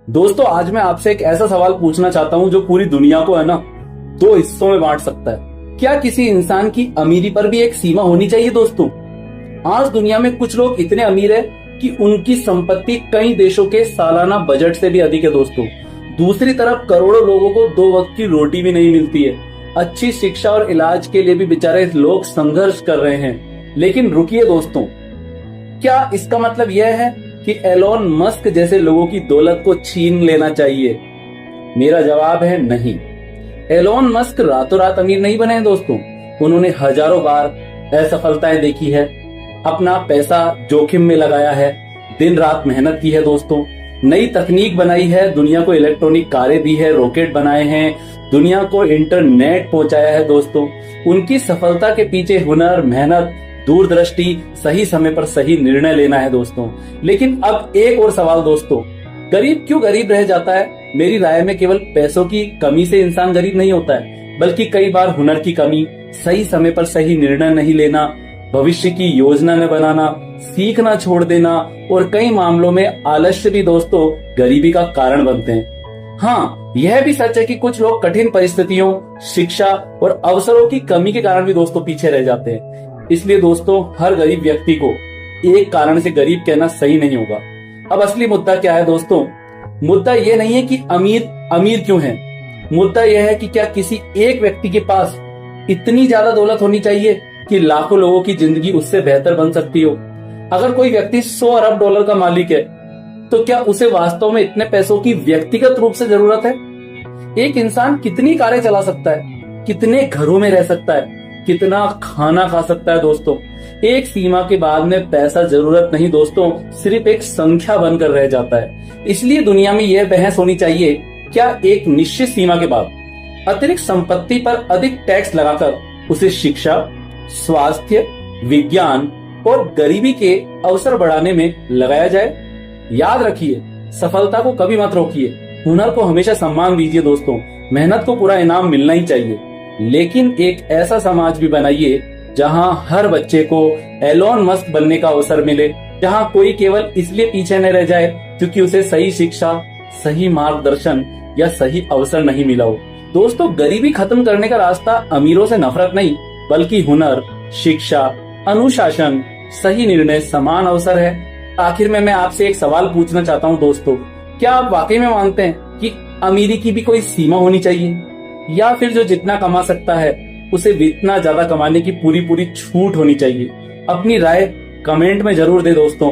दोस्तों आज मैं आपसे एक ऐसा सवाल पूछना चाहता हूं जो पूरी दुनिया को है ना दो हिस्सों में बांट सकता है। क्या किसी इंसान की अमीरी पर भी एक सीमा होनी चाहिए दोस्तों? आज दुनिया में कुछ लोग इतने अमीर है कि उनकी संपत्ति कई देशों के सालाना बजट से भी अधिक है दोस्तों। दूसरी तरफ करोड़ों लोगों को दो वक्त की रोटी भी नहीं मिलती है। अच्छी शिक्षा और इलाज के लिए भी बेचारे लोग संघर्ष कर रहे हैं। लेकिन रुकिए दोस्तों, क्या इसका मतलब यह है कि एलोन मस्क जैसे लोगों की दौलत को छीन लेना चाहिए? मेरा जवाब है नहीं। एलोन मस्क रातों रात अमीर नहीं बने हैं दोस्तों। उन्होंने हजारों बार असफलताएं देखी है, अपना पैसा जोखिम में लगाया है, दिन रात मेहनत की है दोस्तों, नई तकनीक बनाई है, दुनिया को इलेक्ट्रॉनिक कारें दी है, रॉकेट बनाए हैं, दुनिया को इंटरनेट पहुंचाया है दोस्तों। उनकी सफलता के पीछे हुनर, मेहनत, दूरदृष्टि, सही समय पर सही निर्णय लेना है दोस्तों। लेकिन अब एक और सवाल दोस्तों, गरीब क्यों गरीब रह जाता है? मेरी राय में केवल पैसों की कमी से इंसान गरीब नहीं होता है, बल्कि कई बार हुनर की कमी, सही समय पर सही निर्णय नहीं लेना, भविष्य की योजना न बनाना, सीखना छोड़ देना और कई मामलों में आलस्य भी दोस्तों गरीबी का कारण बनते हैं। हाँ, यह भी सच है कि कुछ लोग कठिन परिस्थितियों, शिक्षा और अवसरों की कमी के कारण भी दोस्तों पीछे रह जाते हैं। इसलिए दोस्तों हर गरीब व्यक्ति को एक कारण से गरीब कहना सही नहीं होगा। अब असली मुद्दा क्या है दोस्तों? मुद्दा यह नहीं है कि अमीर अमीर क्यों है। मुद्दा यह है कि क्या किसी एक व्यक्ति के पास इतनी ज्यादा दौलत होनी चाहिए कि लाखों लोगों की जिंदगी उससे बेहतर बन सकती हो? अगर कोई व्यक्ति 100 अरब डॉलर का मालिक है तो क्या उसे वास्तव में इतने पैसों की व्यक्तिगत रूप से जरूरत है? एक इंसान कितनी कारें चला सकता है, कितने घरों में रह सकता है, कितना खाना खा सकता है दोस्तों? एक सीमा के बाद में पैसा जरूरत नहीं दोस्तों, सिर्फ एक संख्या बनकर रह जाता है। इसलिए दुनिया में यह बहस होनी चाहिए, क्या एक निश्चित सीमा के बाद अतिरिक्त संपत्ति पर अधिक टैक्स लगाकर उसे शिक्षा, स्वास्थ्य, विज्ञान और गरीबी के अवसर बढ़ाने में लगाया जाए? याद रखिए, सफलता को कभी मत रोकिए, हुनर को हमेशा सम्मान दीजिए दोस्तों, मेहनत को पूरा इनाम मिलना ही चाहिए। लेकिन एक ऐसा समाज भी बनाइए जहां हर बच्चे को एलोन मस्क बनने का अवसर मिले, जहां कोई केवल इसलिए पीछे न रह जाए क्योंकि उसे सही शिक्षा, सही मार्गदर्शन या सही अवसर नहीं मिला हो। दोस्तों गरीबी खत्म करने का रास्ता अमीरों से नफरत नहीं, बल्कि हुनर, शिक्षा, अनुशासन, सही निर्णय, समान अवसर है। आखिर में मैं आपसे एक सवाल पूछना चाहता हूँ दोस्तों, क्या आप वाकई में मानते हैं कि अमीरी की भी कोई सीमा होनी चाहिए, या फिर जो जितना कमा सकता है उसे इतना ज्यादा कमाने की पूरी छूट होनी चाहिए? अपनी राय कमेंट में जरूर दे दोस्तों।